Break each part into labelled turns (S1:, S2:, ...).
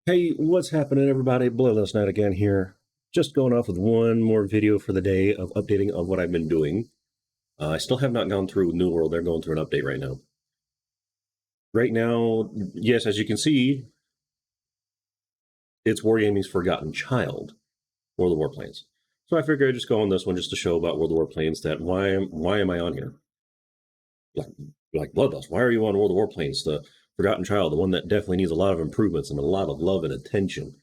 S1: Hey, what's happening, everybody? Bloodless Night again here. Just going off with one more video for the day of updating on what I've been doing. I still have not gone through New World. They're going through an update right now. Right now, yes, as you can see, it's Wargaming's Forgotten Child, World of Warplanes. So I figured I'd just go on this one just to show about World of Warplanes that why am I on here? Like Bloodlust, why are you on World of Warplanes? The Forgotten Child, the one that definitely needs a lot of improvements and a lot of love and attention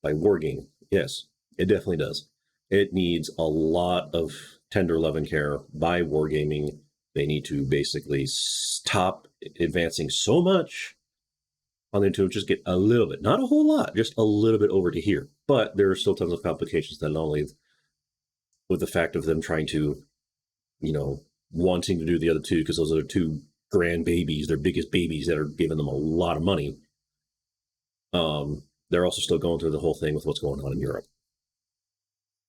S1: by Wargaming. Yes, it definitely does. It needs a lot of tender love and care by Wargaming. They need to basically stop advancing so much on them to just get a little bit, not a whole lot, just a little bit over to here. But there are still tons of complications that not only with the fact of them trying to, wanting to do the other two, because those are two grand babies, their biggest babies that are giving them a lot of money. They're also still going through the whole thing with what's going on in Europe.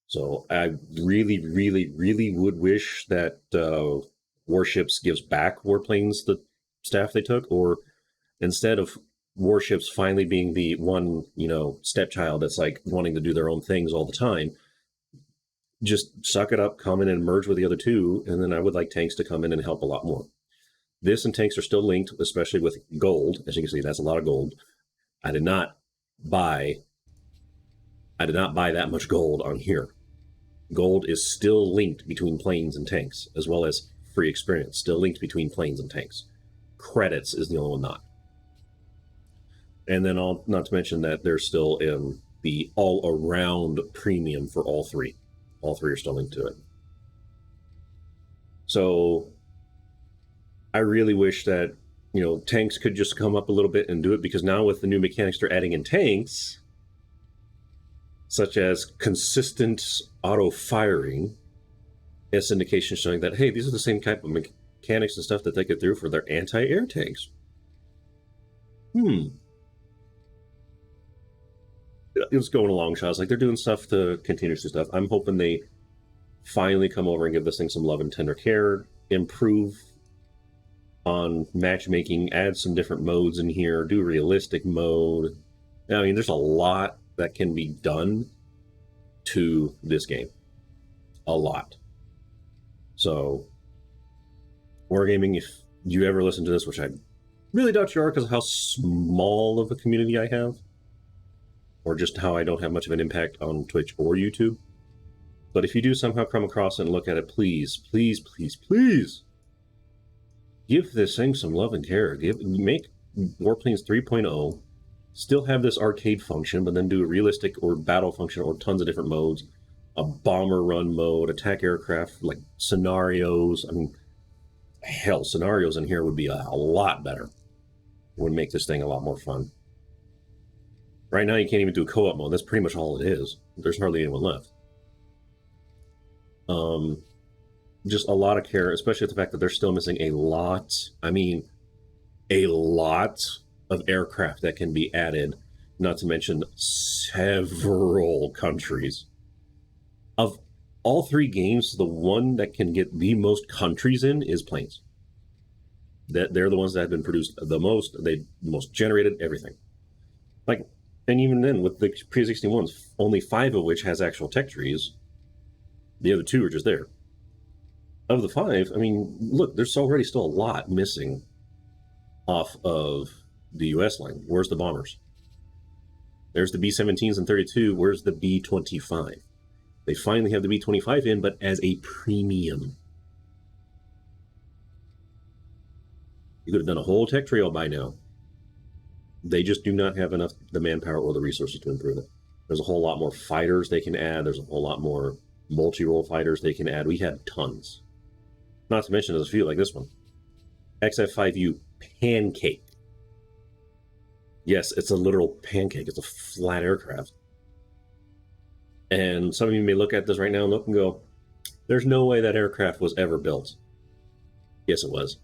S1: So I really, really, really would wish that Warships gives back warplanes the staff they took, or instead of Warships finally being the one, stepchild that's like wanting to do their own things all the time, just suck it up, come in and merge with the other two, and then I would like tanks to come in and help a lot more. This and tanks are still linked, especially with gold. As you can see, that's a lot of gold. I did not buy that much gold on here. Gold is still linked between planes and tanks, as well as free experience, still linked between planes and tanks. Credits is the only one not. And then not to mention that there's still the all-around premium for all three. All three are still linked to it. So I really wish that, tanks could just come up a little bit and do it, because now with the new mechanics they're adding in tanks, such as consistent auto firing, it's indication showing that, hey, these are the same type of mechanics and stuff that they could do for their anti-air tanks. It was going along, shots like they're doing stuff to continuously stuff. I'm hoping they finally come over and give this thing some love and tender care, improve on matchmaking, add some different modes in here, do realistic mode. I mean, there's a lot that can be done to this game. A lot. So, Wargaming, if you ever listen to this, which I really doubt you are because of how small of a community I have, or just how I don't have much of an impact on Twitch or YouTube, but if you do somehow come across it and look at it, please, please, please, please give this thing some love and care. Make Warplanes 3.0 still have this arcade function, but then do a realistic or battle function or tons of different modes, a bomber run mode, attack aircraft, like scenarios. I mean, hell, scenarios in here would be a lot better. It would make this thing a lot more fun. Right now, you can't even do co-op mode. That's pretty much all it is. There's hardly anyone left. Just a lot of care, especially with the fact that they're still missing a lot. I mean, a lot of aircraft that can be added, not to mention several countries. Of all three games, the one that can get the most countries in is planes. They're the ones that have been produced the most, they most generated everything. Like, and even then, with the pre-61s, only 5 of which has actual tech trees. The other 2 are just there. Of the 5, I mean, look, there's already still a lot missing off of the US line. Where's the bombers? There's the B-17s and 32. Where's the B-25? They finally have the B-25 in, but as a premium. You could have done a whole tech trail by now. They just do not have enough the manpower or the resources to improve it. There's a whole lot more fighters they can add. There's a whole lot more multi-role fighters they can add. We have tons. Not to mention there's a few like this one. XF5U Pancake. Yes, it's a literal pancake. It's a flat aircraft. And some of you may look at this right now and look and go, there's no way that aircraft was ever built. Yes, it was.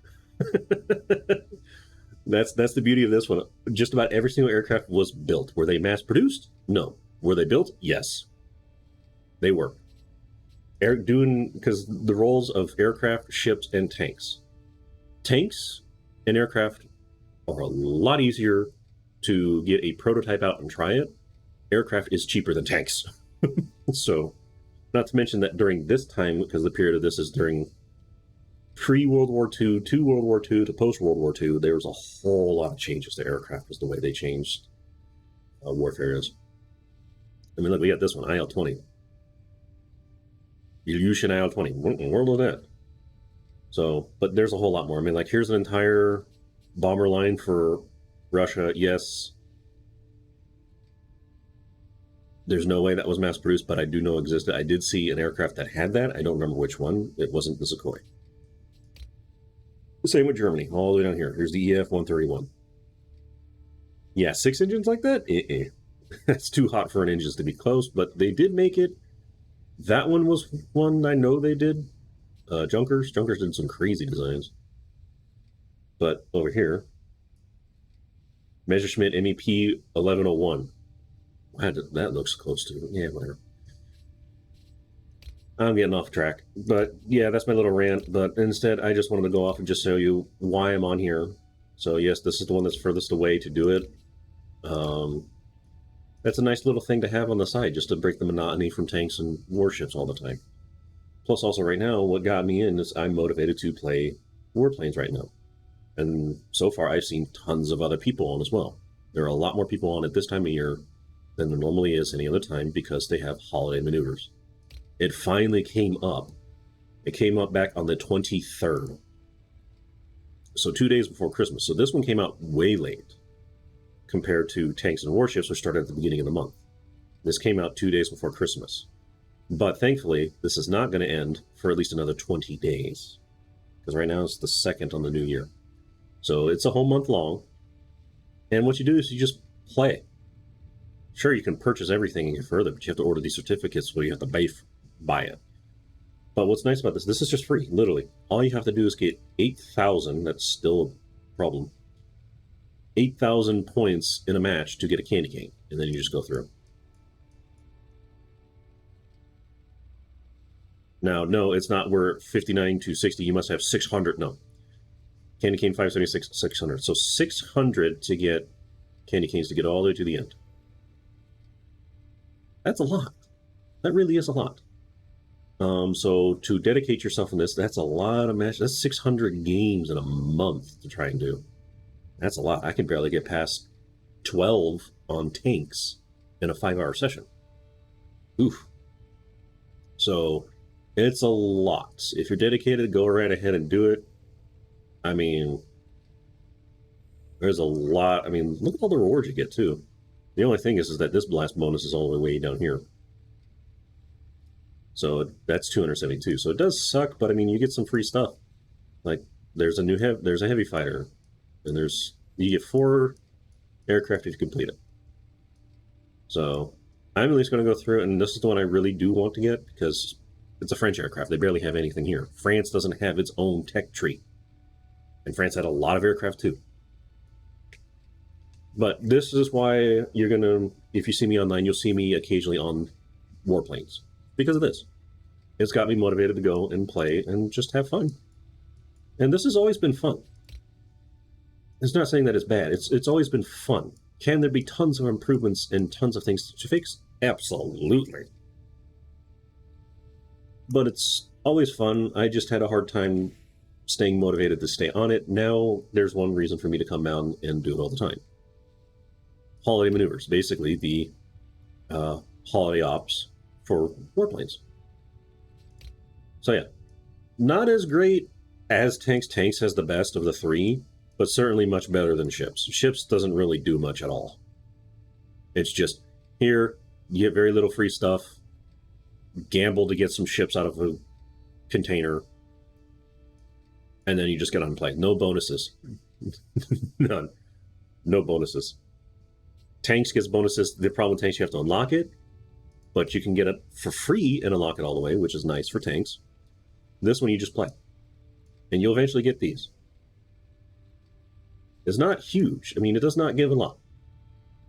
S1: That's the beauty of this one. Just about every single aircraft was built. Were they mass produced? No. Were they built? Yes. They were. Because the roles of aircraft, ships, and tanks. Tanks and aircraft are a lot easier to get a prototype out and try it, aircraft is cheaper than tanks. So, not to mention that during this time, because the period of this is during pre-World War II to World War II to post-World War II, there was a whole lot of changes to aircraft, was the way they changed warfare is. I mean, look, we got this one, IL-20. Ilyushin IL-20. What in the world is that? So, but there's a whole lot more. I mean, like, here's an entire bomber line for Russia. Yes, there's no way that was mass-produced, but I do know existed. I did see an aircraft that had that. I don't remember which one. It wasn't the Sukhoi. Same with Germany, all the way down here. Here's the EF-131. Yeah, 6 engines like that? That's too hot for an engine to be close, but they did make it. That one was one I know they did. Junkers did some crazy designs. But over here, Messerschmitt MEP 1101. That looks close to it. Yeah, whatever. I'm getting off track. But yeah, that's my little rant. But instead, I just wanted to go off and just show you why I'm on here. So yes, this is the one that's furthest away to do it. That's a nice little thing to have on the side, just to break the monotony from tanks and warships all the time. Plus, also right now, what got me in is I'm motivated to play warplanes right now. And so far, I've seen tons of other people on as well. There are a lot more people on at this time of year than there normally is any other time because they have holiday maneuvers. It finally came up. It came up back on the 23rd. So 2 days before Christmas. So this one came out way late compared to tanks and warships, which started at the beginning of the month. This came out 2 days before Christmas. But thankfully, this is not going to end for at least another 20 days. Because right now it's the 2nd on the new year. So it's a whole month long. And what you do is you just play. Sure, you can purchase everything and get further, but you have to order these certificates where you have to buy it. But what's nice about this is just free, literally. All you have to do is get 8,000, that's still a problem, 8,000 points in a match to get a candy cane, and then you just go through. Now, no, it's not where 59 to 60, you must have 600, no. Candy cane 576, 600. So 600 to get candy canes to get all the way to the end. That's a lot. That really is a lot. So to dedicate yourself in this, that's a lot of matches. That's 600 games in a month to try and do. That's a lot. I can barely get past 12 on tanks in a 5-hour session. Oof. So it's a lot. If you're dedicated, go right ahead and do it. I mean, there's a lot. I mean, look at all the rewards you get, too. The only thing is that this blast bonus is all the way down here. So that's 272. So it does suck, but I mean, you get some free stuff. Like there's a heavy fighter, and you get 4 aircraft if you complete it. So I'm at least going to go through it, and this is the one I really do want to get because it's a French aircraft. They barely have anything here. France doesn't have its own tech tree, and France had a lot of aircraft too. But this is why you're gonna, if you see me online, you'll see me occasionally on warplanes. Because of this. It's got me motivated to go and play and just have fun. And this has always been fun. It's not saying that it's bad. It's always been fun. Can there be tons of improvements and tons of things to fix? Absolutely. But it's always fun. I just had a hard time staying motivated to stay on it. Now there's one reason for me to come down and do it all the time. Holiday maneuvers. Basically the holiday ops for warplanes. So yeah, not as great as tanks. Tanks has the best of the 3, but certainly much better than ships. Ships doesn't really do much at all. It's just, here, you get very little free stuff, gamble to get some ships out of a container, and then you just get on play. No bonuses. None. No bonuses. Tanks gets bonuses. The problem with tanks, you have to unlock it, but you can get it for free and unlock it all the way, which is nice for tanks. This one you just play. And you'll eventually get these. It's not huge. I mean, it does not give a lot.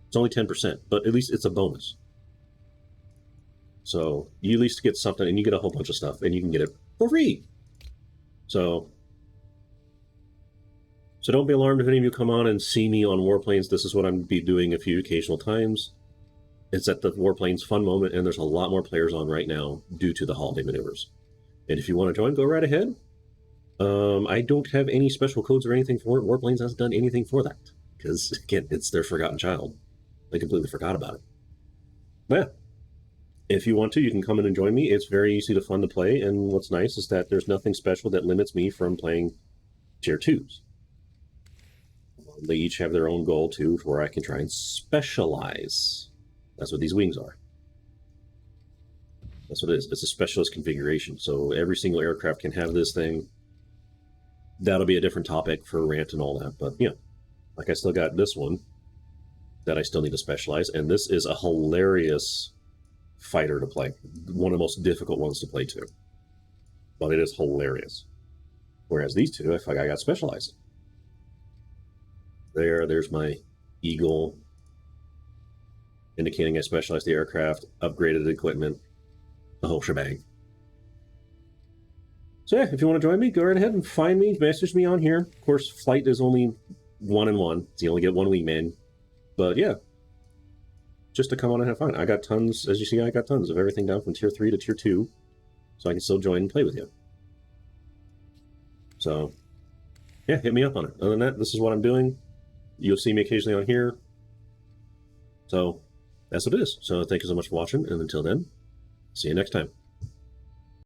S1: It's only 10%, but at least it's a bonus. So you at least get something, and you get a whole bunch of stuff, and you can get it for free. So So don't be alarmed if any of you come on and see me on Warplanes. This is what I'm be doing a few occasional times. It's at the Warplanes fun moment, and there's a lot more players on right now due to the holiday maneuvers. And if you want to join, go right ahead. I don't have any special codes or anything for it. Warplanes hasn't done anything for that. Because, again, it's their forgotten child. They completely forgot about it. But yeah. If you want to, you can come in and join me. It's very easy to fun to play, and what's nice is that there's nothing special that limits me from playing tier 2s. They each have their own goal, too, where I can try and specialize. That's what these wings are. That's what it is. It's a specialist configuration, so every single aircraft can have this thing. That'll be a different topic for rant and all that, but, yeah. Like, I still got this one that I still need to specialize, and this is a hilarious fighter to play. One of the most difficult ones to play, too. But it is hilarious. Whereas these two, I feel like I got specialized. There's my Eagle, indicating I specialized the aircraft, upgraded the equipment, the whole shebang. So yeah, if you want to join me, go right ahead and find me, message me on here. Of course, flight is only 1-1, so you only get one wingman. But yeah, just to come on and have fun. I got tons, as you see, I got tons of everything down from tier 3 to tier 2, so I can still join and play with you. So yeah, hit me up on it. Other than that, this is what I'm doing. You'll see me occasionally on here. So that's what it is. So thank you so much for watching, and until then, see you next time.